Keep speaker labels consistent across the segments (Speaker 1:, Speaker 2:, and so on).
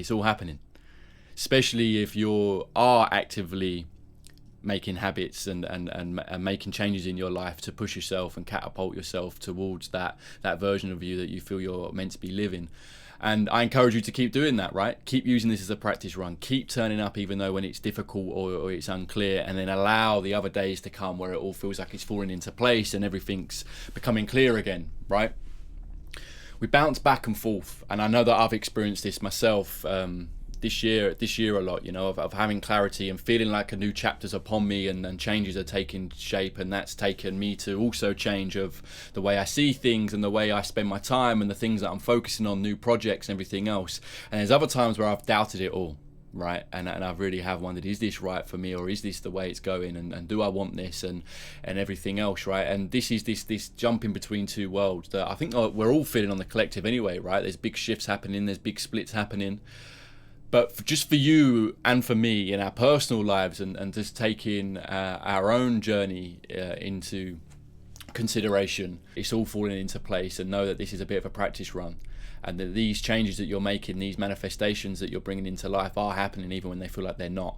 Speaker 1: It's all happening. Especially if you are actively making habits and making changes in your life to push yourself and catapult yourself towards that version of you that you feel you're meant to be living. And I encourage you to keep doing that, right? Keep using this as a practice run. Keep turning up even though when it's difficult or it's unclear, and then allow the other days to come where it all feels like it's falling into place and everything's becoming clear again, right? We bounce back and forth, and I know that I've experienced this myself this year a lot, you know, of having clarity and feeling like a new chapter's upon me and changes are taking shape, and that's taken me to also change of the way I see things and the way I spend my time and the things that I'm focusing on, new projects and everything else. And there's other times where I've doubted it all, right? And I really have wondered, is this right for me, or is this the way it's going, and do I want this, and everything else, right? And this is this jumping between two worlds that I think we're all feeling on the collective anyway, right? There's big shifts happening, there's big splits happening. But just for you and for me in our personal lives, and just taking our own journey into consideration, it's all falling into place. And know that this is a bit of a practice run, and that these changes that you're making, these manifestations that you're bringing into life, are happening even when they feel like they're not.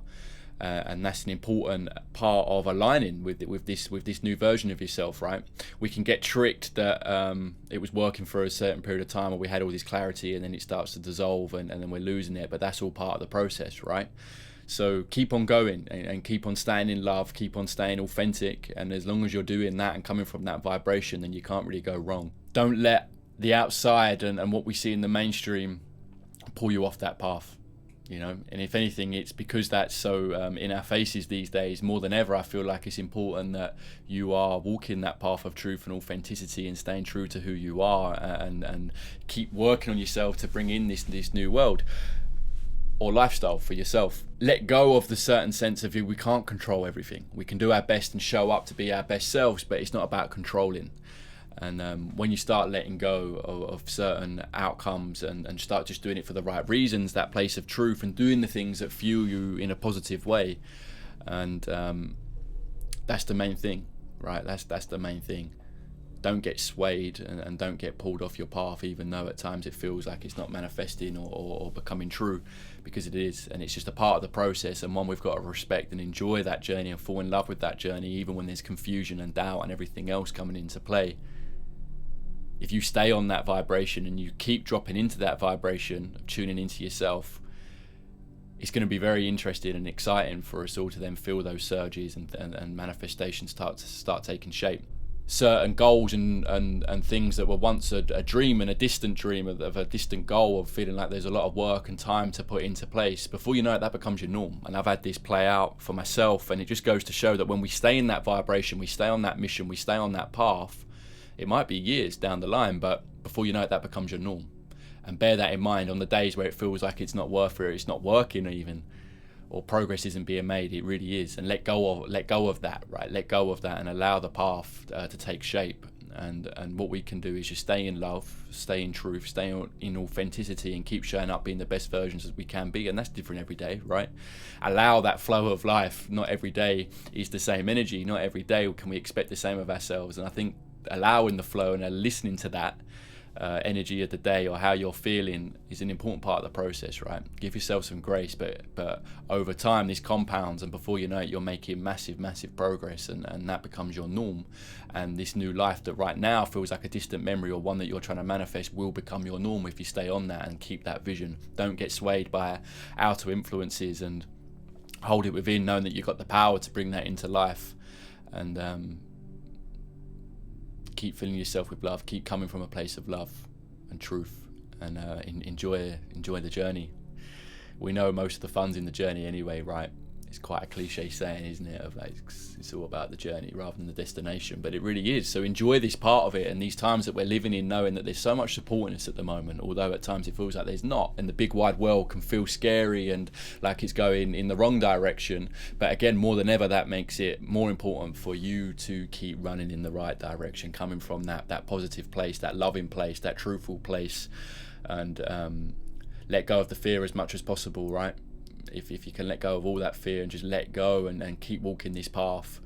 Speaker 1: And that's an important part of aligning with this new version of yourself, right? We can get tricked that it was working for a certain period of time, or we had all this clarity, and then it starts to dissolve, and then we're losing it. But that's all part of the process, right? So keep on going and keep on staying in love, keep on staying authentic. And as long as you're doing that and coming from that vibration, then you can't really go wrong. Don't let the outside and what we see in the mainstream pull you off that path. You know, and if anything, it's because that's so in our faces these days, more than ever, I feel like it's important that you are walking that path of truth and authenticity and staying true to who you are, and keep working on yourself to bring in this new world or lifestyle for yourself. Let go of the certain sense of we can't control everything. We can do our best and show up to be our best selves, but it's not about controlling. And when you start letting go of certain outcomes and start just doing it for the right reasons, that place of truth, and doing the things that fuel you in a positive way, and that's the main thing, right? That's the main thing. Don't get swayed and don't get pulled off your path, even though at times it feels like it's not manifesting or becoming true, because it is, and it's just a part of the process, and one we've got to respect and enjoy that journey and fall in love with that journey, even when there's confusion and doubt and everything else coming into play. If you stay on that vibration and you keep dropping into that vibration, tuning into yourself, it's going to be very interesting and exciting for us all to then feel those surges and manifestations start taking shape. Certain goals and things that were once a dream and a distant dream of a distant goal, of feeling like there's a lot of work and time to put into place, before you know it, that becomes your norm. And I've had this play out for myself, and it just goes to show that when we stay in that vibration, we stay on that mission, we stay on that path, it might be years down the line, but before you know it, that becomes your norm. And bear that in mind on the days where it feels like it's not worth it, or it's not working even, or progress isn't being made. It really is. And let go of that, right? Let go of that and allow the path to take shape. And what we can do is just stay in love, stay in truth, stay in authenticity, and keep showing up being the best versions as we can be. And that's different every day, right? Allow that flow of life. Not every day is the same energy. Not every day can we expect the same of ourselves. And I think allowing the flow and listening to that energy of the day, or how you're feeling, is an important part of the process, right? Give yourself some grace, but over time this compounds, and before you know it, you're making massive progress, and that becomes your norm. And this new life that right now feels like a distant memory, or one that you're trying to manifest, will become your norm if you stay on that and keep that vision. Don't get swayed by outer influences, and hold it within, knowing that you've got the power to bring that into life. And keep filling yourself with love, keep coming from a place of love and truth, and enjoy the journey. We know most of the fun's in the journey anyway, right? It's quite a cliche saying, isn't it, of like, it's all about the journey rather than the destination, but it really is. So enjoy this part of it, and these times that we're living in, knowing that there's so much supporting us at the moment, although at times it feels like there's not, and the big wide world can feel scary and like it's going in the wrong direction. But again, more than ever, that makes it more important for you to keep running in the right direction, coming from that positive place, that loving place, that truthful place, and let go of the fear as much as possible, right? If you can let go of all that fear and just let go and keep walking this path,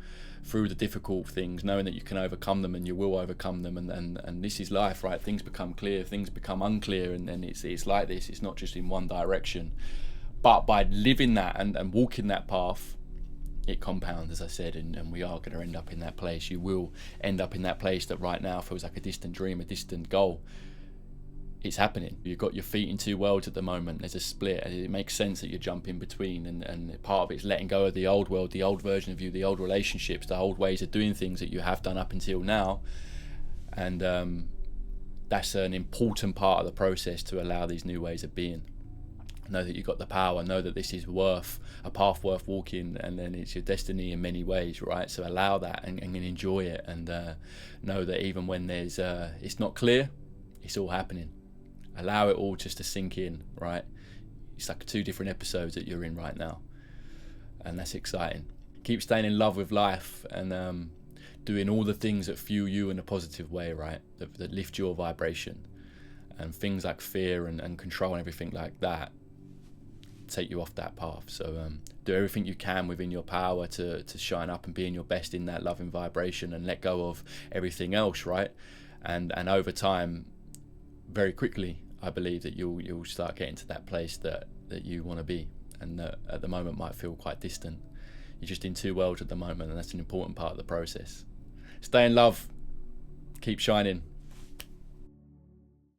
Speaker 1: through the difficult things, knowing that you can overcome them and you will overcome them, and this is life, right? Things become clear, things become unclear, and it's like this. It's not just in one direction, but by living that and walking that path, it compounds, as I said, and we are going to end up in that place. You will end up in that place that right now feels like a distant dream, a distant goal. It's happening. You've got your feet in two worlds at the moment. There's a split. It makes sense that you jump in between, and part of it is letting go of the old world, the old version of you, the old relationships, the old ways of doing things that you have done up until now. And that's an important part of the process, to allow these new ways of being. Know that you've got the power, know that this is a path worth walking, and then it's your destiny in many ways, right? So allow that and enjoy it, and know that even when there's it's not clear, it's all happening. Allow it all just to sink in, right? It's like 2 different episodes that you're in right now, and that's exciting. Keep staying in love with life, and doing all the things that fuel you in a positive way, right? That lift your vibration, and things like fear and control and everything like that take you off that path. So do everything you can within your power to shine up and be in your best in that loving vibration, and let go of everything else, right? And over time, very quickly, I believe that you'll start getting to that place that you want to be, and that at the moment might feel quite distant. You're just in two worlds at the moment, and that's an important part of the process. Stay in love, keep shining.